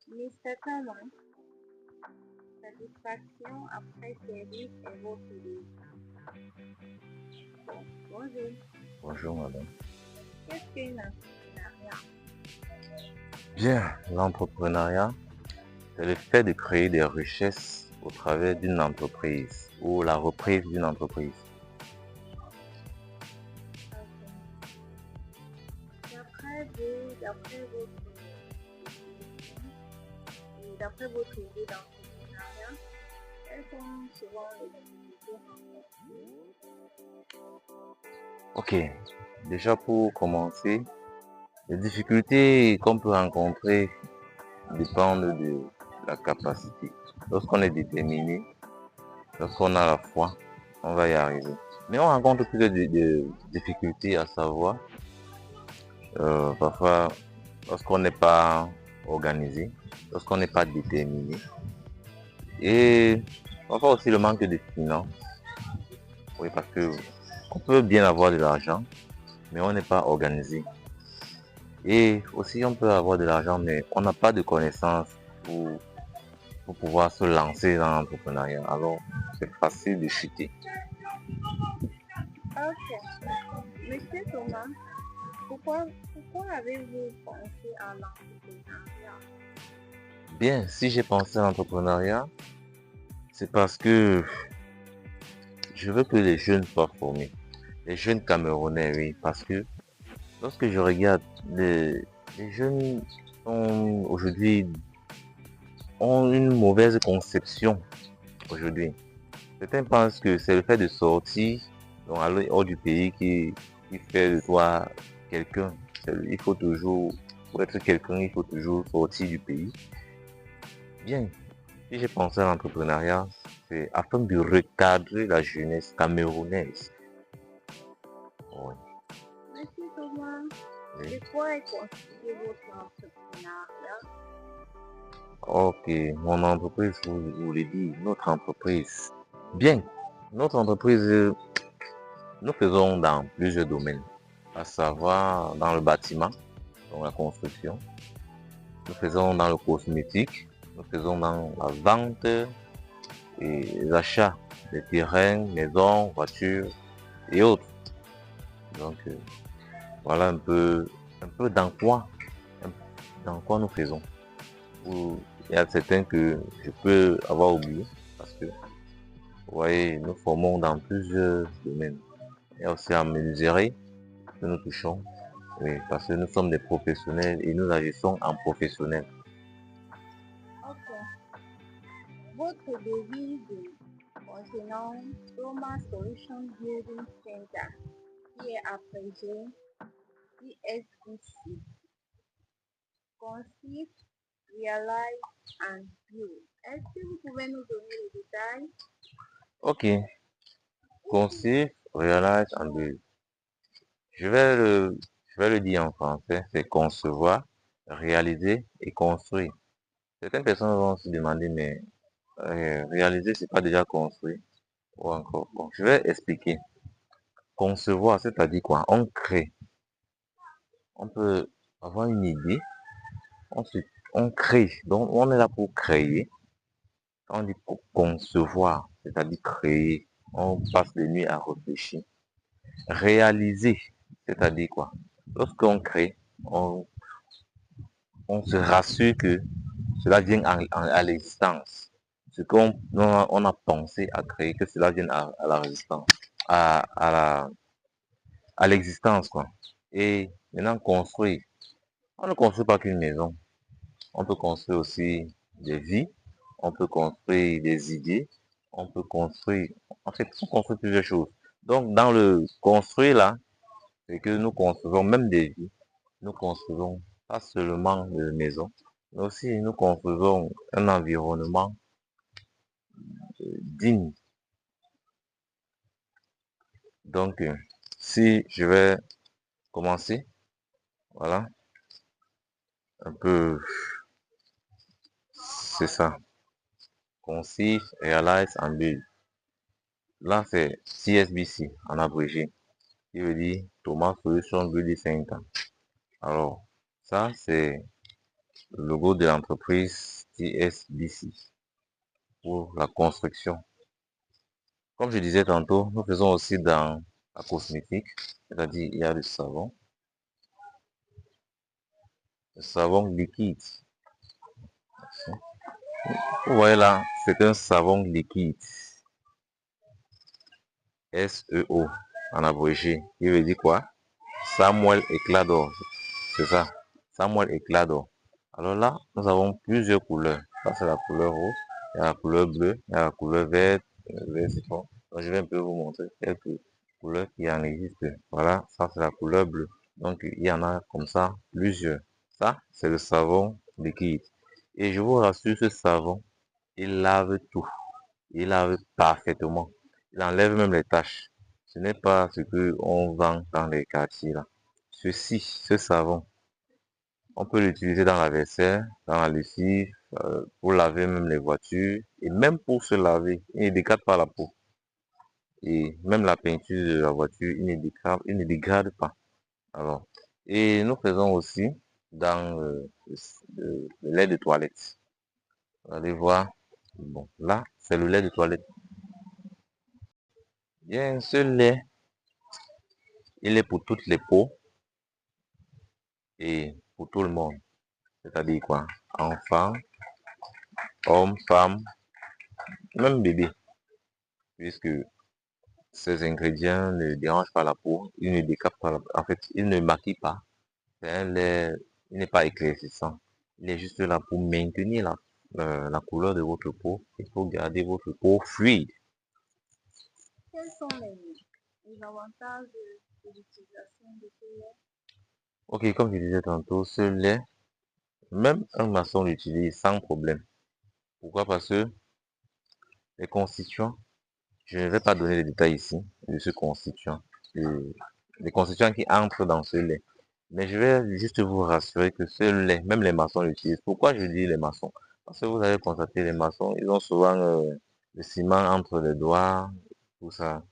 Mr. Thomas, satisfaction après service est votre vie. Bon, bonjour. Bonjour madame. Qu'est-ce qu'un entrepreneuriat? Bien, l'entrepreneuriat, c'est le fait de créer des richesses au travers d'une entreprise ou la reprise d'une entreprise. Ok. D'après vous, d'après votre définition et d'après votre idée d'entrepreneuriat, quelles sont souvent les difficultés rencontrées? Ok, déjà pour commencer, les difficultés qu'on peut rencontrer dépendent de la capacité. Lorsqu'on est déterminé, lorsqu'on a la foi, on va y arriver. Mais on rencontre plus de difficultés, à savoir, parfois, lorsqu'on n'est pas organisé, lorsqu'on n'est pas déterminé, et parfois aussi le manque de finances. Oui, parce que on peut bien avoir de l'argent, mais on n'est pas organisé. Et aussi, on peut avoir de l'argent, mais on n'a pas de connaissances pour pouvoir se lancer dans l'entrepreneuriat. Alors, c'est facile de chuter. Ok. Monsieur Thomas, pourquoi avez-vous pensé à l'entrepreneuriat? Bien, si j'ai pensé à l'entrepreneuriat, c'est parce que je veux que les jeunes soient formés. Les jeunes Camerounais, oui, parce que lorsque je regarde, les jeunes aujourd'hui ont une mauvaise conception aujourd'hui. Certains pensent que c'est le fait de sortir donc aller hors du pays qui fait de toi quelqu'un. Il faut toujours, pour être quelqu'un, il faut toujours sortir du pays. Bien, si j'ai pensé à l'entrepreneuriat, c'est afin de recadrer la jeunesse camerounaise. Oui. Monsieur Thomas, Oui. de quoi est constitué votre entrepreneuriat? Ok, mon entreprise, vous voulez dire, notre entreprise. Bien, notre entreprise, nous faisons dans plusieurs domaines, à savoir dans le bâtiment, dans la construction, nous faisons dans le cosmétique, nous faisons dans la vente et les achats des terrains, maisons, voitures et autres. Donc voilà un peu dans quoi nous faisons. Il y a certains que je peux avoir oublié parce que vous voyez, nous formons dans plusieurs domaines. Il y a aussi en menuiserie que nous touchons. Oui, parce que nous sommes des professionnels et nous agissons en professionnels. Ok. Votre devise concernant Roma Solution Building Center, qui est abrégé ISBC, consiste, realize and build. Est-ce que vous pouvez nous donner les détails? Ok, conceive, realize and build. Je vais le dire en français, c'est concevoir, réaliser et construire. Certaines personnes vont se demander, mais réaliser, c'est pas déjà construit ou encore. Bon, je vais expliquer. Concevoir, c'est-à-dire quoi? On crée. On peut avoir une idée, ensuite on crée. Donc on est là pour créer. On dit pour concevoir, c'est-à-dire créer. On passe les nuits à réfléchir. Réaliser, c'est-à-dire quoi? Lorsqu'on crée, on se rassure que cela vient à l'existence. Ce qu'on a pensé à créer, que cela vienne à la résistance, à à l'existence, quoi. Et maintenant, construire. On ne construit pas qu'une maison. On peut construire aussi des vies. On peut construire des idées. On peut construire, en fait, on construit plusieurs choses. Donc, dans le construire là, c'est que nous construisons même des vies. Nous construisons pas seulement des maisons, mais aussi nous construisons un environnement digne. Donc, si je vais commencer, voilà, un peu, c'est ça. Conceive, Realize and Build. Là, c'est CSBC en abrégé, qui veut dire Thomas Solution Building Center. Alors, ça, c'est le logo de l'entreprise TSBC pour la construction. Comme je disais tantôt, nous faisons aussi dans la cosmétique, c'est-à-dire il y a le savon liquide. Vous voyez là, c'est un savon liquide, SEO en abrégé. Il veut dire quoi? Samuel Éclat d'or, c'est ça, Samuel Éclat d'or. Alors là, nous avons plusieurs couleurs. Ça, c'est la couleur rouge, il y a la couleur bleue, il y a la couleur verte, vert citron. Donc, je vais un peu vous montrer quelques couleurs qui en existent. Voilà, ça, c'est la couleur bleue. Donc, il y en a comme ça plusieurs. Ça, c'est le savon liquide. Et je vous rassure, ce savon, il lave tout. Il lave parfaitement. Il enlève même les taches. Ce n'est pas ce que on vend dans les quartiers là. Ce savon, on peut l'utiliser dans la vaisselle, dans la lessive, pour laver même les voitures et même pour se laver. Il ne dégrade pas la peau. Et même la peinture de la voiture, il ne dégrade pas. Alors, et nous faisons aussi dans le lait de toilette. Vous allez voir. Bon, là, c'est le lait de toilette. Bien, ce lait, il est pour toutes les peaux et pour tout le monde. C'est-à-dire quoi? Enfants, hommes, femmes, même bébé. Puisque ces ingrédients ne dérangent pas la peau, ils ne décapent pas en fait, ils ne maquillent pas. C'est un lait, il n'est pas éclaircissant. Il est juste là pour maintenir la couleur de votre peau. Il faut garder votre peau fluide. Quels sont les avantages de l'utilisation de ce lait? Ok, comme je disais tantôt, ce lait, même un maçon l'utilise sans problème. Pourquoi? Parce que les constituants, je ne vais pas donner les détails ici de ce constituant, les constituants qui entrent dans ce lait. Mais je vais juste vous rassurer que ce lait, même les maçons l'utilisent. Pourquoi je dis les maçons? Parce que vous avez constaté, les maçons, ils ont souvent le ciment entre les doigts, tout ça.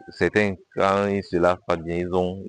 Certains, quand ils se lavent pas bien, ils ont,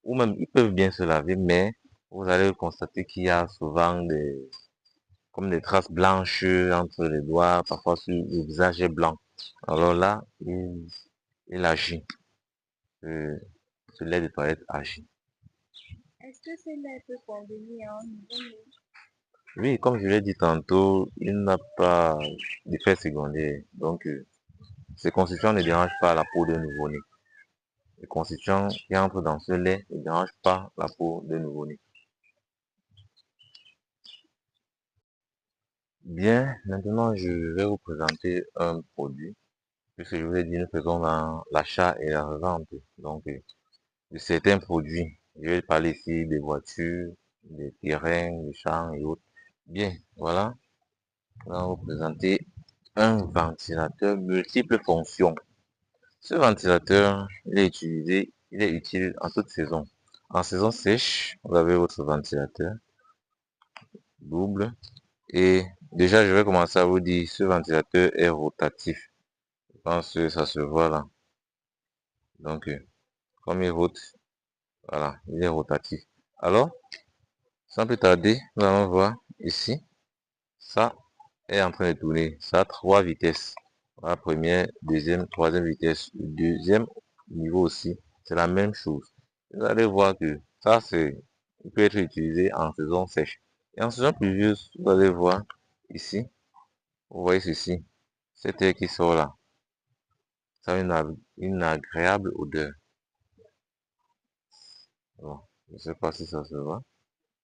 ou même ils peuvent bien se laver, mais vous allez constater qu'il y a souvent comme des traces blanches entre les doigts, parfois sur le visage est blanc. Alors là, il agit. Ce lait de toilette agit. Est-ce que ce lait peut convenir à un nouveau-né? Oui, comme je l'ai dit tantôt, il n'a pas d'effet secondaire. Donc, ces constituants ne dérangent pas la peau d'un nouveau-né. Les constituants qui entrent dans ce lait ne dérangent pas la peau d'un nouveau-né. Bien, maintenant, je vais vous présenter un produit. Puisque je vous ai dit, nous faisons dans l'achat et la revente. Donc, de certains produits. Je vais parler ici des voitures, des terrains, des champs et autres. Bien, voilà. On va vous présenter un ventilateur multiple fonctions. Ce ventilateur, il est utile en toute saison. En saison sèche, vous avez votre ventilateur double. Et déjà, je vais commencer à vous dire, ce ventilateur est rotatif. Je pense que ça se voit là. Donc, comme il rote, voilà, il est rotatif. Alors, sans plus tarder, nous allons voir ici. Ça est en train de tourner. Ça a 3 vitesses. La première, deuxième, troisième vitesse. Le deuxième niveau aussi, c'est la même chose. Vous allez voir que ça, il peut être utilisé en saison sèche. Et en saison pluvieuse, vous allez voir ici, vous voyez ceci, cette air qui sort là. Ça a une agréable odeur. Bon, je ne sais pas si ça se voit.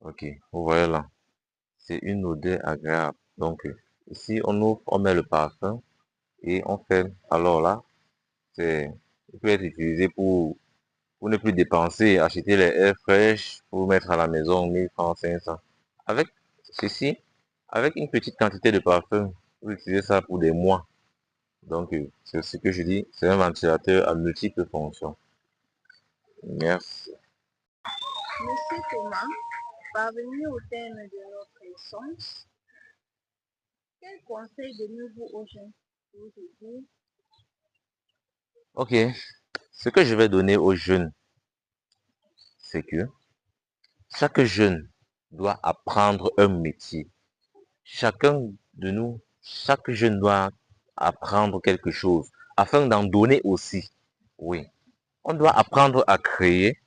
Ok, vous voyez là. C'est une odeur agréable. Donc, ici, on ouvre, on met le parfum et on ferme. Alors là, il peut être utilisé pour ne plus dépenser, acheter les air fraîches pour mettre à la maison 1000 francs, 500. Avec ceci, avec une petite quantité de parfum, vous utilisez ça pour des mois. Donc, c'est ce que je dis, c'est un ventilateur à multiples fonctions. Merci. Monsieur Thomas, parvenu au terme de notre échange, quel conseil donnez-vous aux jeunes aujourd'hui? Ok, ce que je vais donner aux jeunes, c'est que chaque jeune doit apprendre un métier. Chacun de nous, chaque jeune doit apprendre quelque chose afin d'en donner aussi. Oui, on doit apprendre à créer.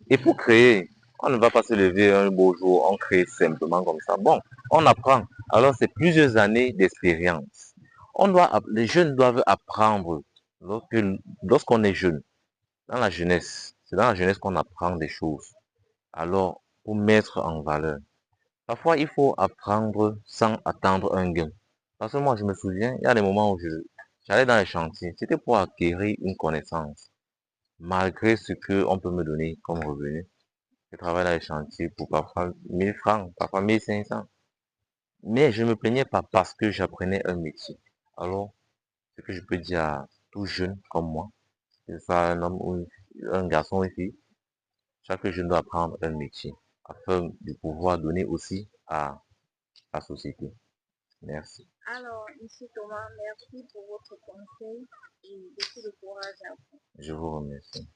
Et pour créer, on ne va pas se lever un beau jour, on crée simplement comme ça. Bon, on apprend. Alors, c'est plusieurs années d'expérience. Les jeunes doivent apprendre lorsqu'on est jeune, dans la jeunesse. C'est dans la jeunesse qu'on apprend des choses. Alors, pour mettre en valeur. Parfois, il faut apprendre sans attendre un gain. Parce que moi, je me souviens, il y a des moments où j'allais dans les chantiers. C'était pour acquérir une connaissance. Malgré ce qu'on peut me donner comme revenu. Je travaille dans les chantiers pour parfois 1000 francs, parfois 1500. Mais je ne me plaignais pas parce que j'apprenais un métier. Alors, ce que je peux dire à tout jeune comme moi, que ce soit un homme ou un garçon ou une fille, chaque jeune doit apprendre un métier afin de pouvoir donner aussi à la société. Merci. Alors, Monsieur Thomas, merci pour votre conseil et beaucoup de courage à vous. Je vous remercie.